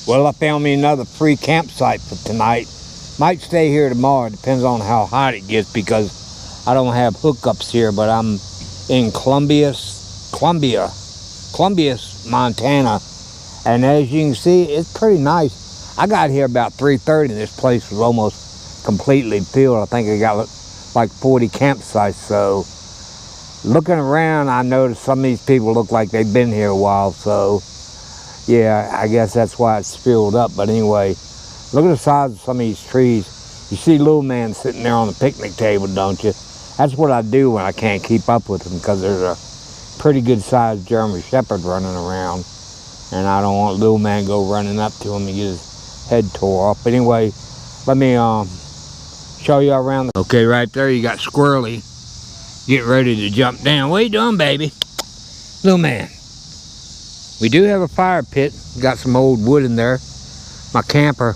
Well, I found me another free campsite for tonight. Might stay here tomorrow. Depends on how hot it gets because I don't have hookups here, but I'm in Columbia, Montana. And as you can see, it's pretty nice. I got here about 3:30 and this place was almost completely filled. I think I got like 40 campsites. So looking around, I noticed some of these people look like they've been here a while. So yeah, I guess that's why it's filled up. But anyway, look at the size of some of these trees. You see little man sitting there on the picnic table, don't you? That's what I do when I can't keep up with them, because there's a pretty good sized German Shepherd running around. And I don't want little man go running up to him and get his head tore off. But anyway, let me show you around. Okay, right there you got Squirrely getting ready to jump down. What are you doing, baby? Little man. We do have a fire pit. Got some old wood in there. My camper.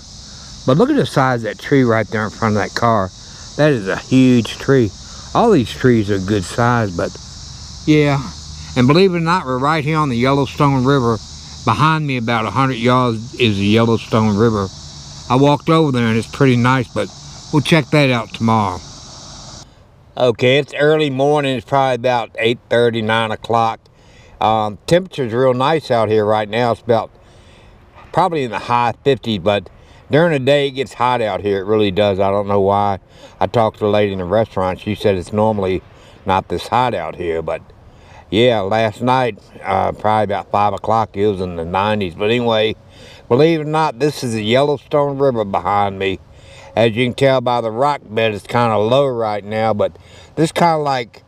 But look at the size of that tree right there in front of that car. That is a huge tree. All these trees are good size, but yeah. And believe it or not, we're right here on the Yellowstone River. Behind me about 100 yards is the Yellowstone River. I walked over there and it's pretty nice, but we'll check that out tomorrow. Okay, it's early morning. It's probably about 8:30, 9 o'clock. Temperature's real nice out here right now. It's about probably in the high 50s, but during the day it gets hot out here. It really does. I don't know why. I talked to a lady in the restaurant. She said it's normally not this hot out here, but yeah, last night, probably about 5 o'clock, it was in the 90s. But anyway, believe it or not, this is the Yellowstone River behind me. As you can tell by the rock bed, it's kind of low right now, but this kind of like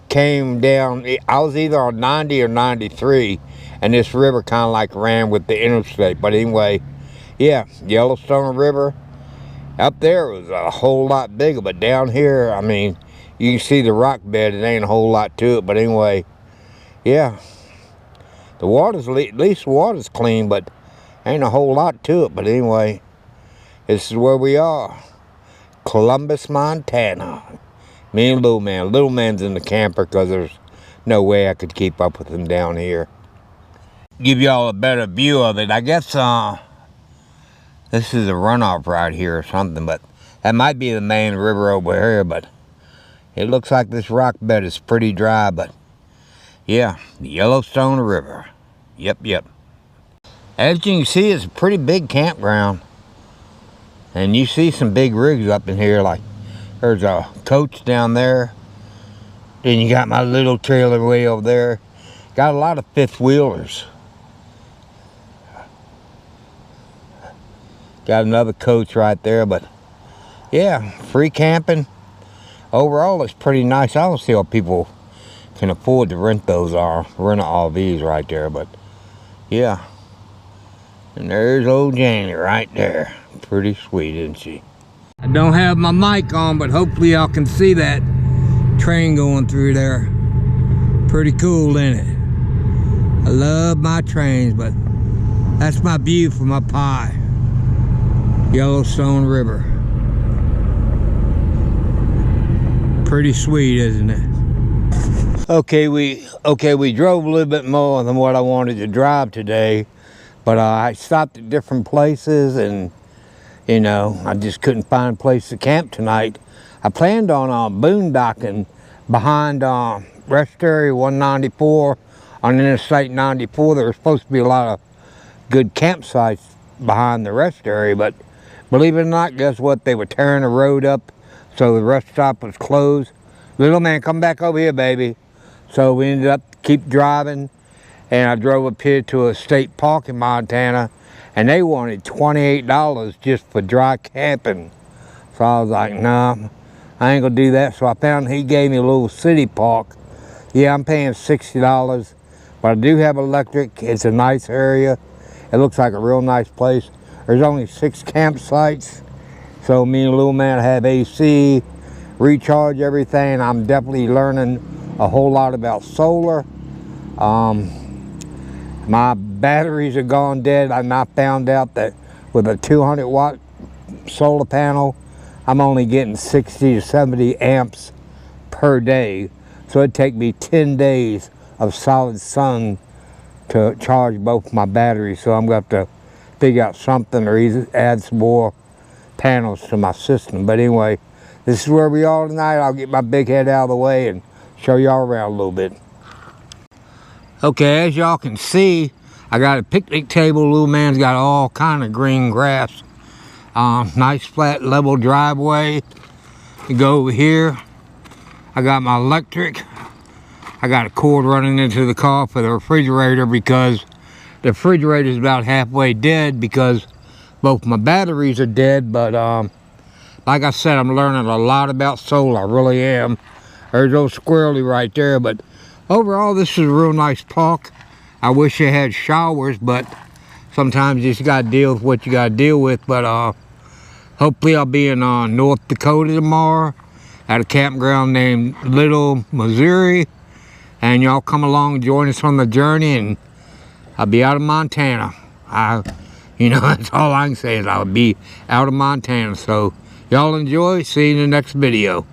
came down. I was either on 90 or 93, and this river kind of like ran with the interstate. But anyway, yeah, Yellowstone River. Up there was a whole lot bigger, but down here, I mean, you can see the rock bed. It ain't a whole lot to it, but anyway, yeah, the water's, at least the water's clean, but ain't a whole lot to it. But anyway, this is where we are, Columbus, Montana. Me and Little Man. Little Man's in the camper because there's no way I could keep up with him down here. Give y'all a better view of it. I guess this is a runoff right here or something, but that might be the main river over here. But it looks like this rock bed is pretty dry, but yeah, the Yellowstone River. Yep. As you can see, it's a pretty big campground. And you see some big rigs up in here, like there's a coach down there. Then you got my little trailer way over there. Got a lot of fifth wheelers. Got another coach right there, but yeah, free camping. Overall, it's pretty nice. I don't see how people can afford to rent those RVs right there, but yeah. And there's old Janie right there. Pretty sweet, isn't she? I don't have my mic on, but hopefully y'all can see that train going through there. Pretty cool, isn't it? I love my trains, but that's my view from up high. Yellowstone River. Pretty sweet, isn't it? Okay, we drove a little bit more than what I wanted to drive today, but I stopped at different places, and you know, I just couldn't find a place to camp tonight. I planned on boondocking behind Rest Area 194 on Interstate 94. There were supposed to be a lot of good campsites behind the rest area, but believe it or not, guess what? They were tearing the road up, so the rest stop was closed. Little man, come back over here, baby. So we ended up keep driving, and I drove up here to a state park in Montana, and they wanted $28 just for dry camping. So I was like, nah, I ain't gonna do that. So I found he gave me a little city park. Yeah, I'm paying $60, but I do have electric. It's a nice area. It looks like a real nice place. There's only 6 campsites. So me and Little Man have AC, recharge everything. I'm definitely learning a whole lot about solar. My batteries are gone dead, and I found out that with a 200-watt solar panel, I'm only getting 60 to 70 amps per day. So it'd take me 10 days of solid sun to charge both my batteries. So I'm going to have to figure out something or either add some more panels to my system. But anyway, this is where we are tonight. I'll get my big head out of the way and show y'all around a little bit. Okay, as y'all can see, I got a picnic table. Little man's got all kind of green grass. Nice flat level driveway. You go over here. I got my electric. I got a cord running into the car for the refrigerator because the refrigerator is about halfway dead because both my batteries are dead. But like I said, I'm learning a lot about solar. I really am. There's old squirrely right there. But overall, this is a real nice park. I wish it had showers, but sometimes you just got to deal with what you got to deal with. But hopefully I'll be in North Dakota tomorrow at a campground named Little, Missouri. And y'all come along and join us on the journey, and I'll be out of Montana. You know, that's all I can say is I'll be out of Montana. So y'all enjoy. See you in the next video.